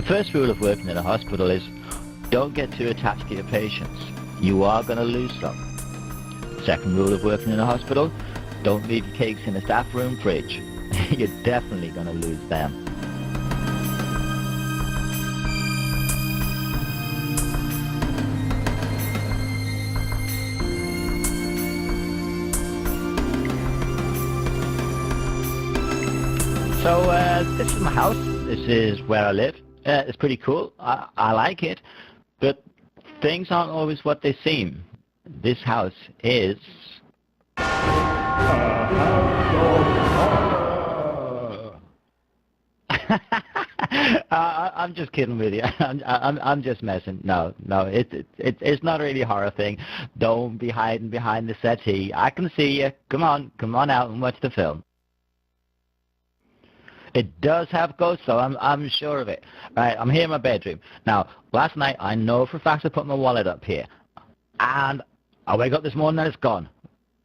first rule of working at a hospital is don't get too attached to your patients. You are going to lose some. Second rule of working in a hospital, don't leave your cakes in the staff room fridge. You're definitely going to lose them. So this is my house. This is where I live. It's pretty cool. I like it, but things aren't always what they seem. This house is... I'm just kidding with you. I'm just messing. No, it's not really a horror thing. Don't be hiding behind the settee. I can see you. Come on out and watch the film. It does have ghosts, though. I'm sure of it. Right, I'm here in my bedroom. Now, last night, I know for a fact I put my wallet up here. And I wake up this morning and it's gone.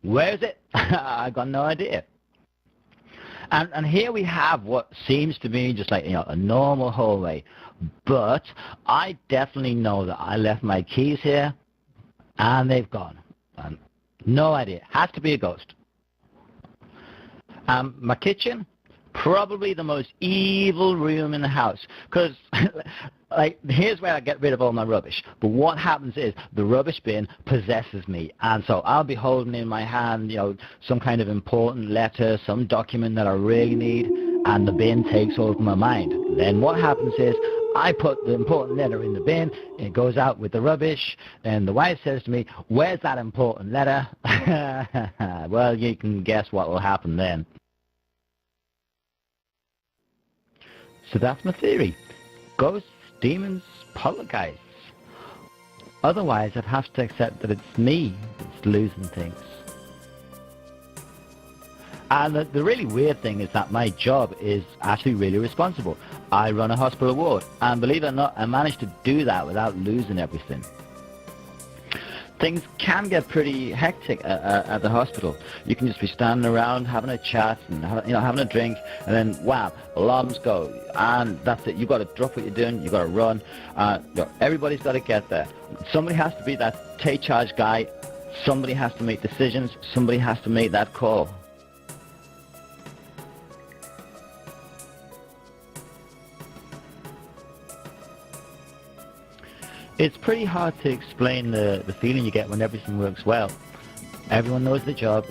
Where is it? I got no idea. And here we have what seems to be just like, a normal hallway. But I definitely know that I left my keys here and they've gone. No idea. Has to be a ghost. My kitchen, probably the most evil room in the house, because here's where I get rid of all my rubbish. But what happens is the rubbish bin possesses me, and so I'll be holding in my hand, some kind of important letter, some document that I really need, and the bin takes over my mind. Then what happens is I put the important letter in the bin, it goes out with the rubbish, and the wife says to me, "Where's that important letter?" Well, you can guess what will happen then. So that's my theory. Ghosts, demons, poltergeists. Otherwise, I'd have to accept that it's me that's losing things. And the really weird thing is that my job is actually really responsible. I run a hospital ward, and believe it or not, I managed to do that without losing everything. Things can get pretty hectic at the hospital. You can just be standing around having a chat and having a drink, and then wham, alarms go, and that's it. You've got to drop what you're doing. You've got to run. Everybody's got to get there. Somebody has to be that take charge guy. Somebody has to make decisions. Somebody has to make that call. It's pretty hard to explain the feeling you get when everything works well. Everyone knows the job,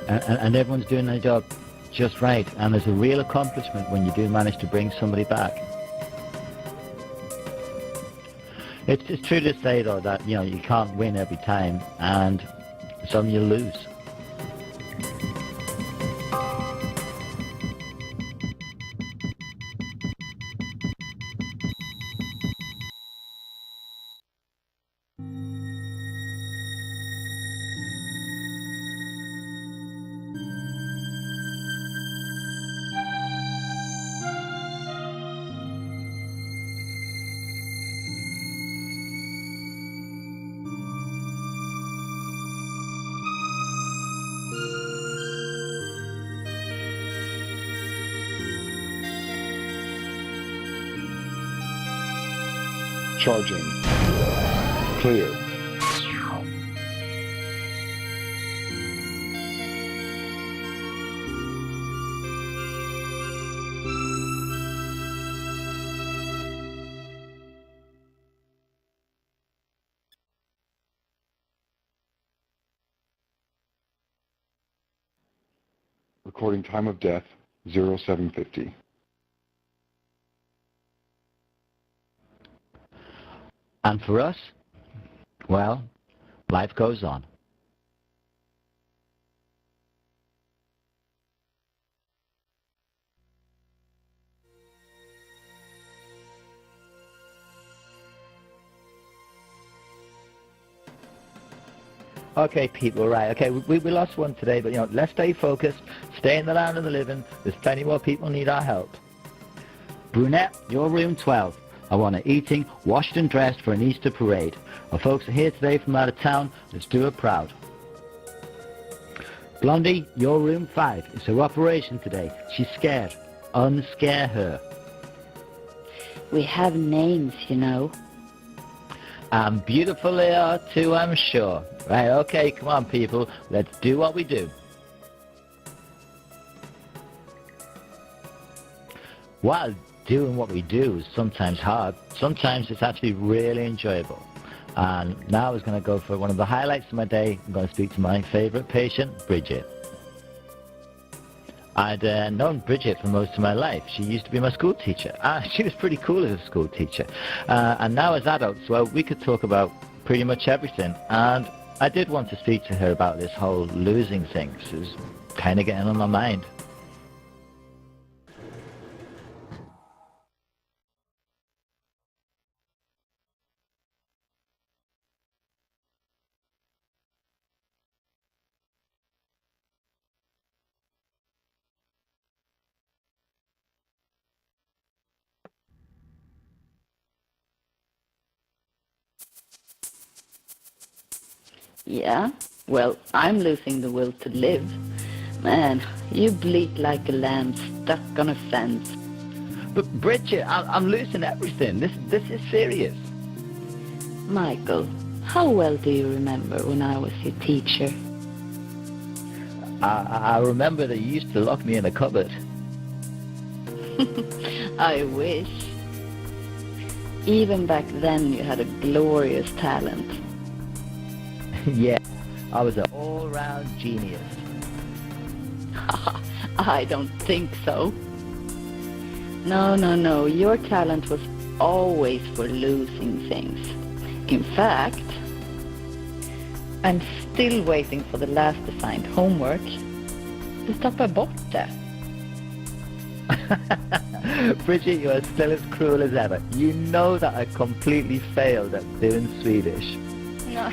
and everyone's doing their job just right. And there's a real accomplishment when you do manage to bring somebody back. It's true to say, though, that you can't win every time, and some you lose. Charging. Clear. Recording time of death, 0750. And for us, well, life goes on. Okay, people, right. Okay, we lost one today, but let's stay focused, stay in the land of the living. There's plenty more people need our help. Brunette, your room 12. I want her eating, washed and dressed for an Easter parade. Our folks are here today from out of town. Let's do her proud. Blondie, your room 5. It's her operation today. She's scared. Unscare her. We have names, you know. And beautiful they are too, I'm sure. Right, okay, come on people, let's do what we do. While doing what we do is sometimes hard, sometimes it's actually really enjoyable. And now I was going to go for one of the highlights of my day. I'm going to speak to my favourite patient, Bridget. I'd known Bridget for most of my life. She used to be my school teacher. She was pretty cool as a school teacher. And now as adults, well, we could talk about pretty much everything. And I did want to speak to her about this whole losing thing. It was kind of getting on my mind. Yeah, well, I'm losing the will to live. Man, you bleat like a lamb stuck on a fence. But Bridget, I'm losing everything. This is serious. Michael, how well do you remember when I was your teacher? I remember that you used to lock me in a cupboard. I wish. Even back then you had a glorious talent. Yeah, I was an all-round genius. I don't think so. No, your talent was always for losing things. In fact, I'm still waiting for the last assigned homework to stop a borta. Bridget, you are still as cruel as ever. You know that I completely failed at doing Swedish. No,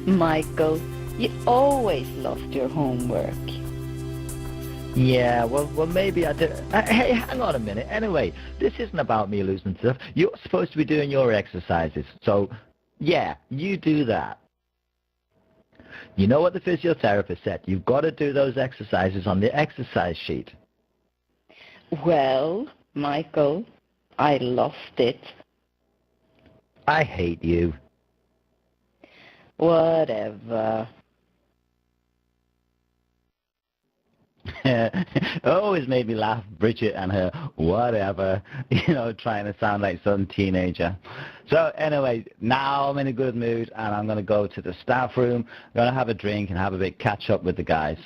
Michael, you always lost your homework. Yeah, well, maybe I did. Hey, hang on a minute. Anyway, this isn't about me losing stuff. You're supposed to be doing your exercises. So, yeah, you do that. You know what the physiotherapist said. You've got to do those exercises on the exercise sheet. Well, Michael, I lost it. I hate you. Whatever. Always made me laugh, Bridget and her whatever, trying to sound like some teenager. So anyway, now I'm in a good mood and I'm going to go to the staff room. I'm going to have a drink and have a bit catch up with the guys.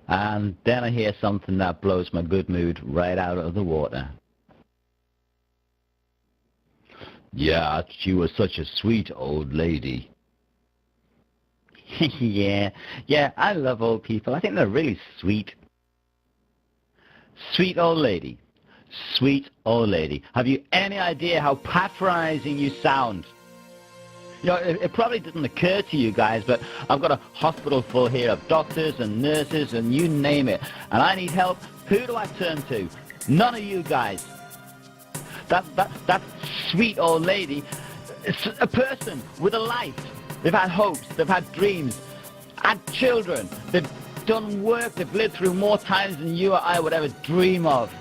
And then I hear something that blows my good mood right out of the water. Yeah, she was such a sweet old lady. Yeah, I love old people. I think they're really sweet. Sweet old lady. Sweet old lady. Have you any idea how patronizing you sound? It probably didn't occur to you guys, but I've got a hospital full here of doctors and nurses and you name it. And I need help. Who do I turn to? None of you guys. That sweet old lady is a person with a life. They've had hopes, they've had dreams, had children, they've done work, they've lived through more times than you or I would ever dream of.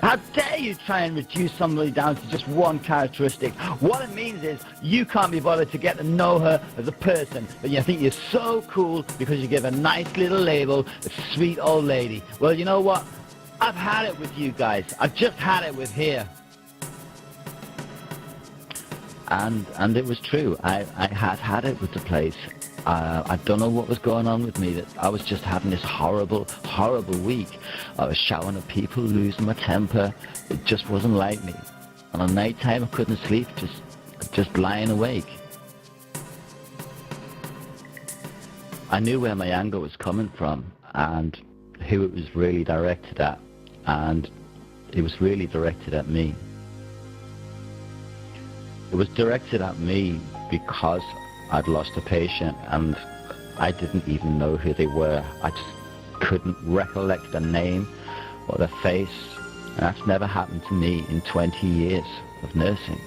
How dare you try and reduce somebody down to just one characteristic? What it means is you can't be bothered to get to know her as a person, but you think you're so cool because you give a nice little label, a sweet old lady. Well, you know what? I've had it with you guys. I've just had it with here. And it was true. I had it with the place. I don't know what was going on with me. That I was just having this horrible week. I was shouting at people, losing my temper. It just wasn't like me. And at night time I couldn't sleep, just lying awake. I knew where my anger was coming from and who it was really directed at. And it was really directed at me. It was directed at me because I'd lost a patient and I didn't even know who they were. I just couldn't recollect their name or their face. And that's never happened to me in 20 years of nursing.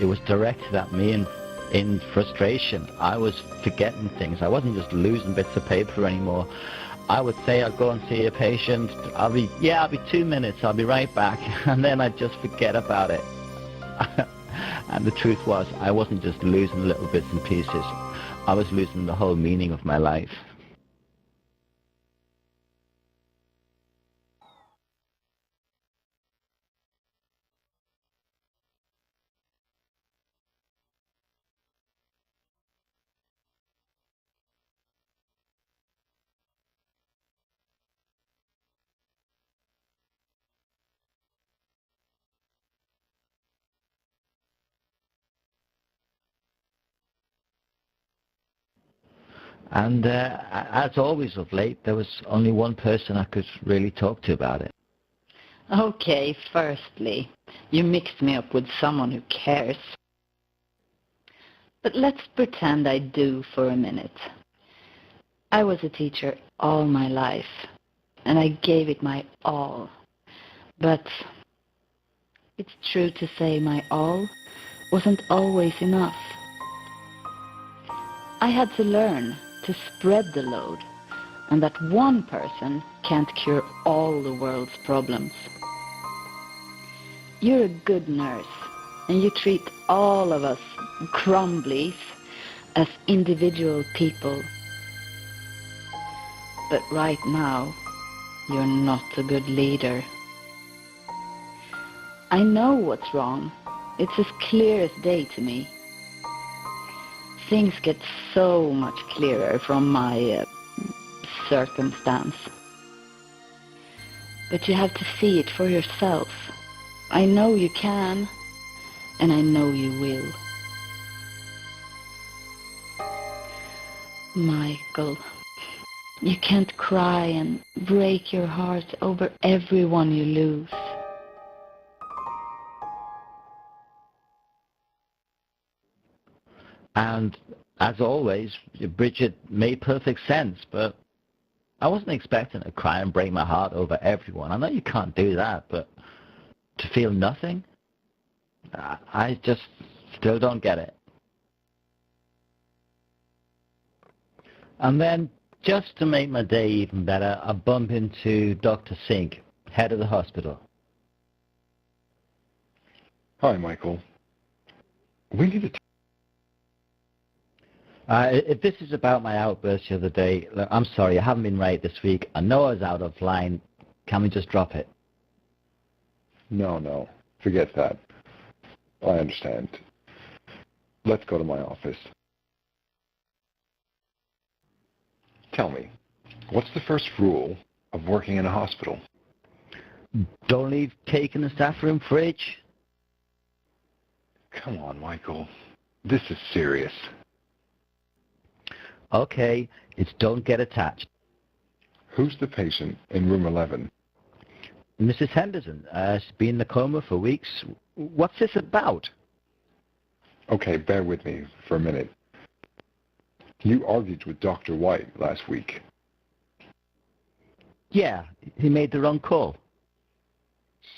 It was directed at me in frustration. I was forgetting things. I wasn't just losing bits of paper anymore. I would say I'll go and see a patient. I'll be 2 minutes. I'll be right back. And then I'd just forget about it. And the truth was, I wasn't just losing little bits and pieces. I was losing the whole meaning of my life. And as always of late, there was only one person I could really talk to about it. Okay, firstly, you mixed me up with someone who cares. But let's pretend I do for a minute. I was a teacher all my life, and I gave it my all. But it's true to say my all wasn't always enough. I had to learn to spread the load, and that one person can't cure all the world's problems. You're a good nurse, and you treat all of us crumblies as individual people. But right now, you're not a good leader. I know what's wrong. It's as clear as day to me. Things get so much clearer from my circumstance. But you have to see it for yourself. I know you can, and I know you will. Michael, you can't cry and break your heart over everyone you lose. And as always, Bridget made perfect sense, but I wasn't expecting to cry and break my heart over everyone. I know you can't do that, but to feel nothing? I just still don't get it. And then, just to make my day even better, I bump into Dr. Sink, head of the hospital. Hi, Michael. We need to... If this is about my outburst the other day, look, I'm sorry, I haven't been right this week. I know I was out of line. Can we just drop it? No. Forget that. I understand. Let's go to my office. Tell me, what's the first rule of working in a hospital? Don't leave cake in the staff room fridge. Come on, Michael. This is serious. Okay, it's don't get attached. Who's the patient in room 11? Mrs. Henderson, she's been in a coma for weeks. What's this about? Okay, bear with me for a minute. You argued with Dr. White last week. Yeah, he made the wrong call.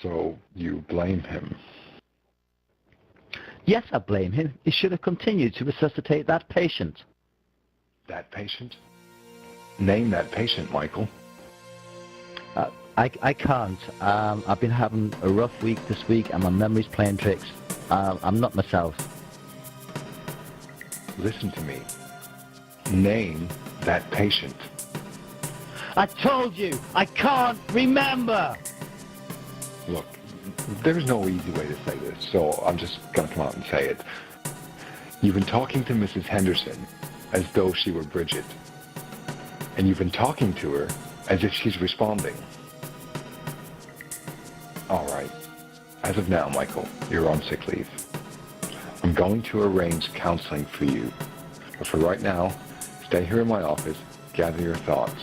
So you blame him? Yes, I blame him. He should have continued to resuscitate that patient. That patient? Name that patient, Michael. I can't. I've been having a rough week this week and my memory's playing tricks. I'm not myself. Listen to me. Name that patient. I told you, I can't remember. Look, there's no easy way to say this, so I'm just going to come out and say it. You've been talking to Mrs. Henderson as though she were Bridget. And you've been talking to her as if she's responding. All right. As of now, Michael, you're on sick leave. I'm going to arrange counseling for you. But for right now, stay here in my office, gather your thoughts.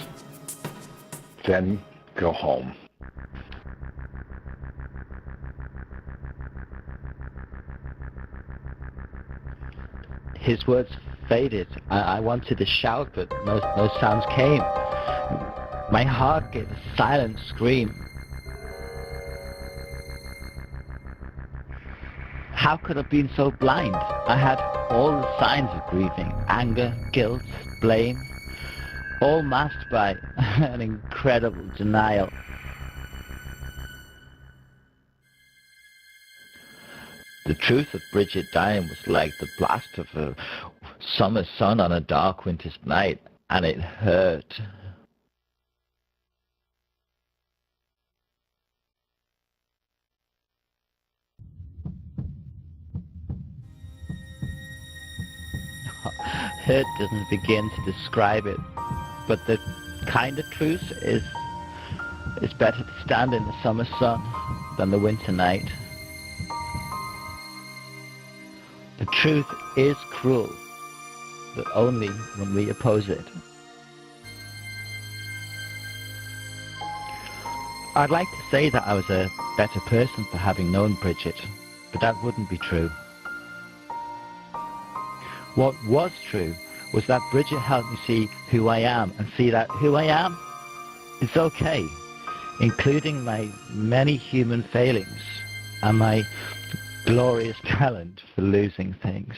Then go home. His words faded. I wanted to shout, but no sounds came. My heart gave a silent scream. How could I have been so blind? I had all the signs of grieving: anger, guilt, blame. all masked by an incredible denial. The truth of Bridget dying was like the blast of a summer sun on a dark winter's night, and it hurt. Hurt doesn't begin to describe it, but the kind of truth is it's better to stand in the summer sun than the winter night. The truth is cruel, but only when we oppose it. I'd like to say that I was a better person for having known Bridget, but that wouldn't be true. What was true was that Bridget helped me see who I am and see that who I am is okay, including my many human failings and my glorious talent for losing things.